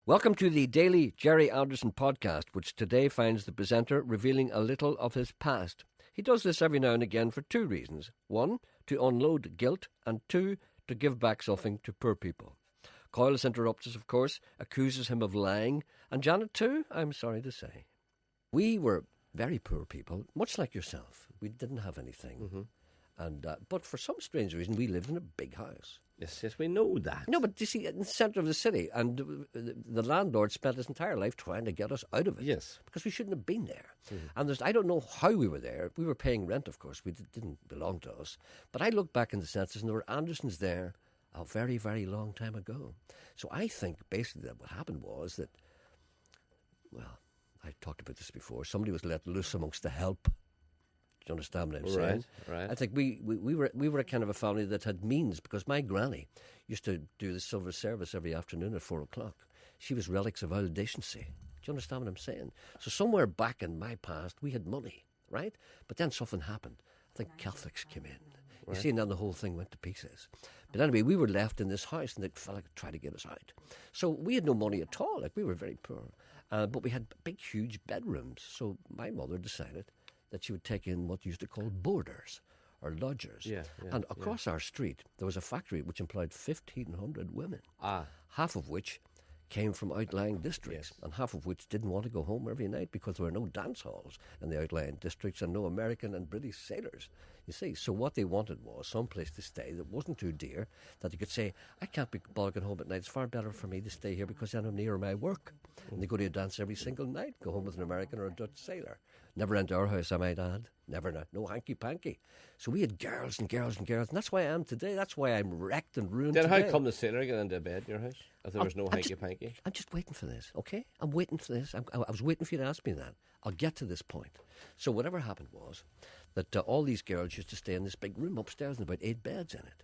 Welcome to the daily Jerry Anderson podcast, which today finds the presenter revealing a little of his past. He does this every now and again for two reasons. One, to unload guilt, and two, to give back something to poor people. Coyles interrupts us, of course, accuses him of lying, and Janet too, I'm sorry to say. We were very poor people, much like yourself. We didn't have anything. But for some strange reason, we lived in a big house. Yes, we know that. No, but you see, in the centre of the city, and the landlord spent his entire life trying to get us out of it. Yes. Because we shouldn't have been there. And I don't know how we were there. We were paying rent, of course. We didn't belong to us. But I look back in the census, and there were Andersons there a very, very long time ago. So I think, basically, that what happened was that, well, I talked about this before, somebody was let loose amongst the help. Do you understand what I'm saying? Right. I think we were a kind of a family that had means, because my granny used to do the silver service every afternoon at 4 o'clock. She was relics of old decency. Do you understand what I'm saying? So somewhere back in my past, we had money, right? But then something happened. I think Catholics came in. You see, and then the whole thing went to pieces. But anyway, we were left in this house, and the fella tried to get us out. So we had no money at all. Like, we were very poor. But we had big, huge bedrooms. So my mother decided that she would take in what you used to call boarders or lodgers. And across our street, there was a factory which employed 1,500 women, half of which came from outlying districts, and half of which didn't want to go home every night because there were no dance halls in the outlying districts and no American and British sailors, you see. So what they wanted was some place to stay that wasn't too dear, that they could say, I can't be bogging home at night, it's far better for me to stay here because then I'm near my work. And they go to a dance every single night, go home with an American or a Dutch sailor. Never enter our house, I might add. Never, no hanky-panky. So we had girls and girls and girls, and that's why I am today. That's why I'm wrecked and ruined Then today. how come the sailor got into bed in your house? If there was no hanky-panky? I'm just waiting for this, okay? I'm waiting for this. I was waiting for you to ask me that. I'll get to this point. So whatever happened was that all these girls used to stay in this big room upstairs and about 8 beds in it.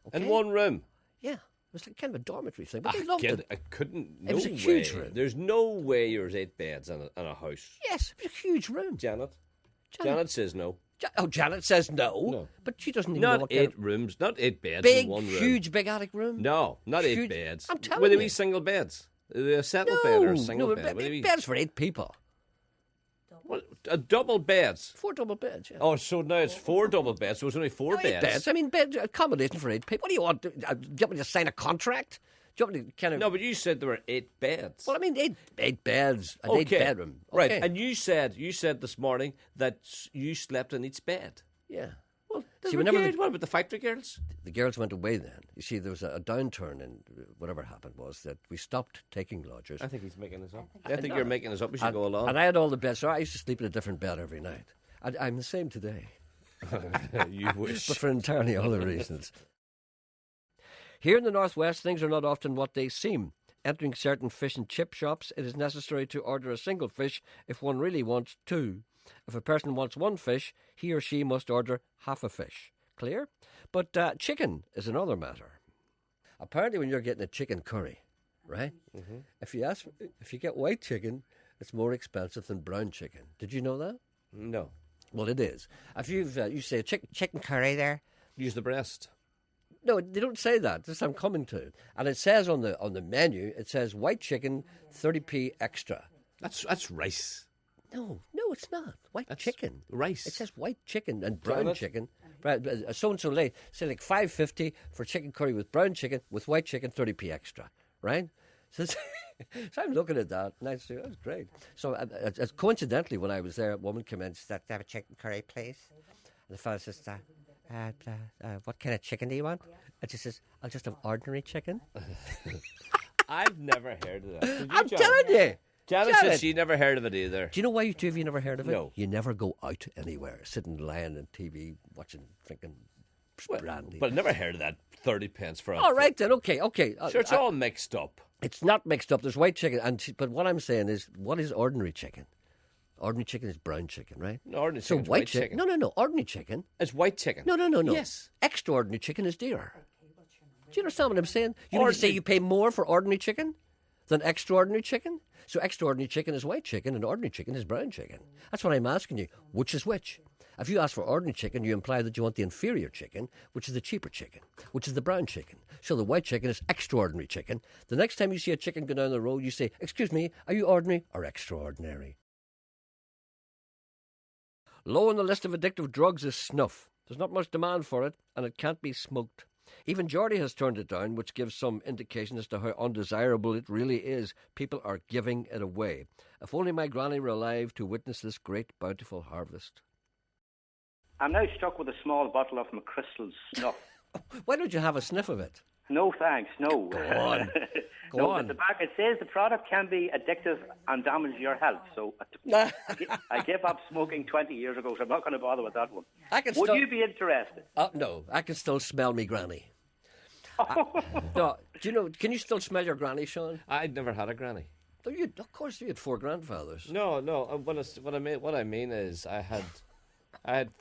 Okay? In one room? Yeah. It was like kind of a dormitory thing, but they loved it. I couldn't. It was a huge room. There's no way there's 8 beds in a house. Yes, it was a huge room. Janet says no. Janet says no. But she doesn't even know Not what 8 rooms, not 8 beds big, in one room. huge, big attic room. No, not Huge. 8 beds. I'm telling Were you. they wee single beds? Are they a settle bed or a single bed? Beds for 8 people. What, a double beds? 4 double beds, yeah. Oh, so now it's 4 double beds, so it's only 4 No, 8 beds. I mean, accommodation for 8 people. What do you want? Do you want me to sign a contract? Do you want me to kind of... No, but you said there were 8 beds. Well, I mean, eight beds, an Okay. 8-bedroom. Right, Okay. and you said this morning that you slept in each bed. Yeah. Well, See, whenever what about the factory girls? the girls went away then. You see, there was a downturn in whatever happened was that we stopped taking lodgers. I think he's making this up. I think you're making this up. We should go along. And I had all the beds, so I used to sleep in a different bed every night. I'm the same today, You wish. but for entirely other reasons. Here in the Northwest, things are not often what they seem. Entering certain fish and chip shops, it is necessary to order a single fish if one really wants 2. If a person wants 1 fish, he or she must order half a fish. Clear? But chicken is another matter. Apparently, when you're getting a chicken curry, right? Mm-hmm. If you get white chicken, it's more expensive than brown chicken. Did you know that? No. Well, it is. If you say chicken curry there, Use the breast. no, they don't say that. This I'm coming to, and it says on the menu, it says white chicken, 30p extra. That's rice. No, it's not. White That's chicken. rice. It says white chicken and brown Janet? chicken. So and so late. Say like $5.50 for chicken curry with brown chicken, with white chicken, 30p extra. Right? So, so I'm looking at that, and I say, that's great. So coincidentally, when I was there, a woman came in and said, "Have a chicken curry, please?" And the fellow says, "What kind of chicken do you want?" And she says, "I'll just have ordinary chicken." I've never heard of that. Did you, I'm Janet? telling you. Janet Janet. says she never heard of it either. Do you know why you two of you never heard of it? No. You never go out anywhere, sitting lying on TV, watching, drinking brandy. But I never heard of that 30 pence for a... All right then, okay. Sure, it's all mixed up. It's not mixed up. There's white chicken, but what I'm saying is, what is ordinary chicken? Ordinary chicken is brown chicken, right? No, ordinary So chicken's white white chicken. chicken. No. Ordinary chicken. It's white chicken. No. Yes. Extraordinary chicken is dearer. Do you understand what I'm saying? You mean to say Ordinary- you pay more for ordinary chicken than extraordinary chicken? So extraordinary chicken is white chicken and ordinary chicken is brown chicken. That's what I'm asking you. Which is which? If you ask for ordinary chicken, you imply that you want the inferior chicken, which is the cheaper chicken, which is the brown chicken. So the white chicken is extraordinary chicken. The next time you see a chicken go down the road, you say, "Excuse me, are you ordinary or extraordinary?" Low on the list of addictive drugs is snuff. There's not much demand for it, and it can't be smoked. Even Geordie has turned it down, which gives some indication as to how undesirable it really is. People are giving it away. If only my granny were alive to witness this great, bountiful harvest. I'm now stuck with a small bottle of McChrystal's snuff. Why don't you have a sniff of it? No, thanks, no. Go on. Go no, on. At the back it says the product can be addictive and damage your health. So I gave up smoking 20 years ago, so I'm not going to bother with that one. Would you be interested? No, I can still smell me granny. No, do you know? Can you still smell your granny, Sean? I'd never had a granny. Oh, of course, you had 4 grandfathers. No. What I mean is, I had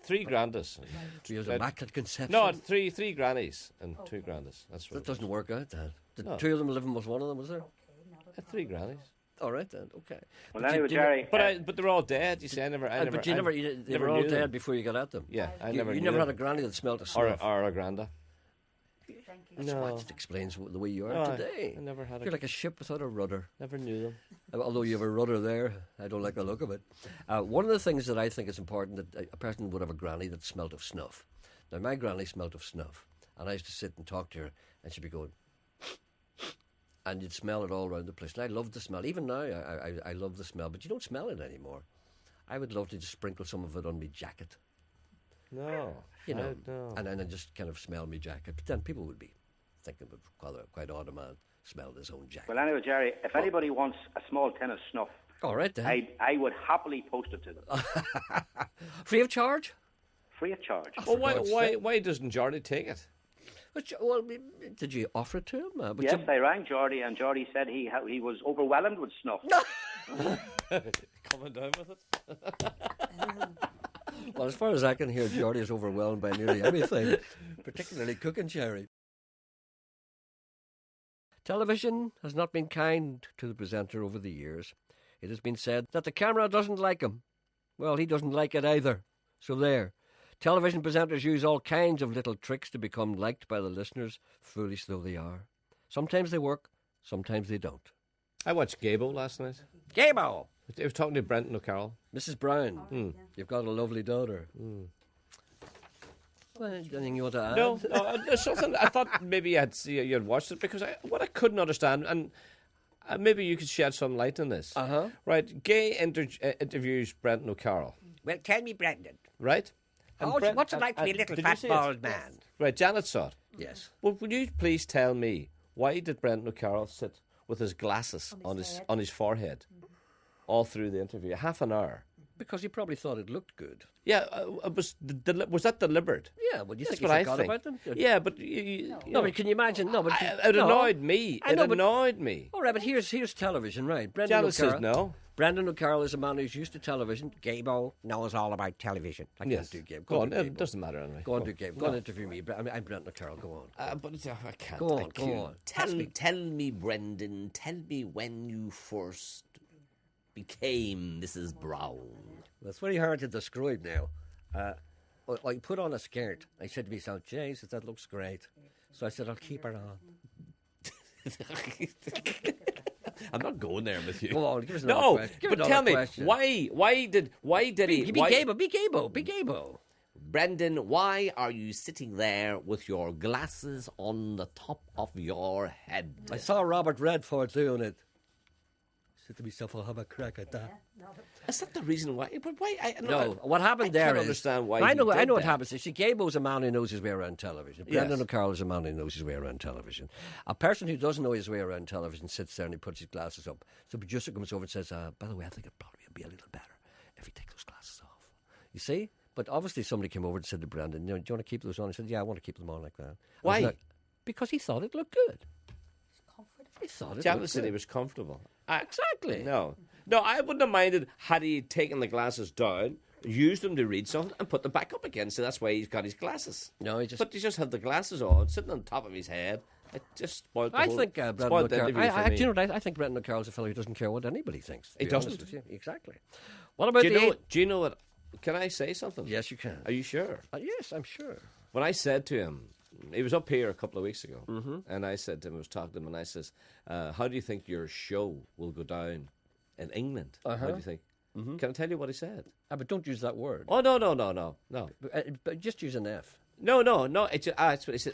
3 grandas. You had immaculate conception. No, three grannies and 2 grandas. That's what that doesn't work out, Dad. Did No. 2 of them living with one of them? Was there? I had 3 grannies. All right then. Okay. Well, anyway, Jerry. But they're all dead. You see, I never. They were all knew dead them. before you got at them. Yeah, You knew never had them. a granny that smelled of snuff. or a granda. No, That explains the way you are No, today. I never had. You're like a ship without a rudder. Never knew them. Although you have a rudder there, I don't like the look of it. One of the things that I think is important, that a person would have a granny that smelled of snuff. Now, my granny smelled of snuff, and I used to sit and talk to her, and she'd be going, and you'd smell it all around the place. And I loved the smell. Even now, I love the smell, but you don't smell it anymore. I would love to just sprinkle some of it on my jacket, No, no. and then I just kind of smell my jacket. But then people would be thinking it was quite odd a man smelled his own jacket. Well, anyway, Jerry, if anybody wants a small tin of snuff, All right, then. I would happily post it to them. Free of charge? Free of charge. Well, why doesn't Jordy take it? Well, did you offer it to him? Yes, I rang Geordie, and Geordie said he was overwhelmed with snuff. Coming down with it. Well, as far as I can hear, Geordie is overwhelmed by nearly everything, particularly cooking cherry. Television has not been kind to the presenter over the years. It has been said that the camera doesn't like him. Well, he doesn't like it either. So there. Television presenters use all kinds of little tricks to become liked by the listeners, foolish though they are. Sometimes they work, sometimes they don't. I watched Gabo last night. Gabo! I was talking to Brenton O'Carroll. Mrs. Brown, you've got a lovely daughter. Well, anything you want to add? No, there's something. I thought maybe you'd watched it because what I couldn't understand, and maybe you could shed some light on this. Right, Gay interviews Brenton O'Carroll. Well, tell me, Brendan. Right. What's it like to be a little did you fat see it? bald man? Right, Janet saw it. Yes. Well, would you please tell me why did Brenton O'Carroll sit with his glasses on his forehead all through the interview, half an hour? Because he probably thought it looked good. Yeah, was that deliberate? Yeah, well, you That's think what he I forgot think. about them? Yeah, but No, but can you imagine? No, but it annoyed me. It annoyed me. All right, but here's television, right? Janet says no. Brendan O'Carroll is a man who's used to television. Gabo knows all about television. I Yes. can't do Gabe. Go on. do It Gabe. doesn't matter anyway. Go on, do Gabe. Go on, interview me. I'm Brendan O'Carroll. Go on. But I can't. Go on, I go can't. on. Tell me, Brendan, tell me when you first became Mrs. Brown. That's very hard to describe now. I put on a skirt. I said to myself, Jesus, that looks great. So I said, I'll keep her on. I'm not going there with you. Go on, give us another No, question. Give but another tell me question. why did he? Be Gabo. Be Gabo. Brendan, why are you sitting there with your glasses on the top of your head? I saw Robert Redford doing it. I said to myself, I'll have a crack at that. Is that the reason why? But why? What happened there can't is... understand why I he know did what that. happens. You see, Gabo's a man who knows his way around television. Yes. Brendan O'Carroll is a man who knows his way around television. A person who doesn't know his way around television sits there and he puts his glasses up. So the producer comes over and says, by the way, I think it probably would be a little better if you take those glasses off. You see? But obviously somebody came over and said to Brendan, do you want to keep those on? He said, yeah, I want to keep them on like that. Why? Because he thought it looked good. He thought it Janet looked said he good. was comfortable. Exactly. No, I wouldn't have minded had he taken the glasses down, used them to read something, and put them back up again. So that's why he's got his glasses. No, he just... But he just had the glasses on, sitting on top of his head. It just spoiled the I whole, think Brendan spoiled the O'Carroll. interview for me. Do you know what? I think Brendan O'Carroll's a fellow who doesn't care what anybody thinks. to He be honest doesn't? with you. Exactly. What about Do you know what Can I say something? Yes, you can. Are you sure? Yes, I'm sure. When I said to him, he was up here a couple of weeks ago, and I said to him, I was talking to him, and I says, how do you think your show will go down in England? How do you think? Can I tell you what he said? But don't use that word. Oh, no. But just use an F. No. It's,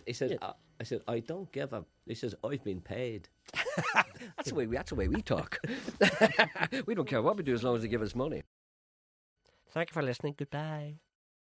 he said, I said, I don't give a... He says, I've been paid. That's the way we talk. We don't care what we do as long as they give us money. Thank you for listening. Goodbye.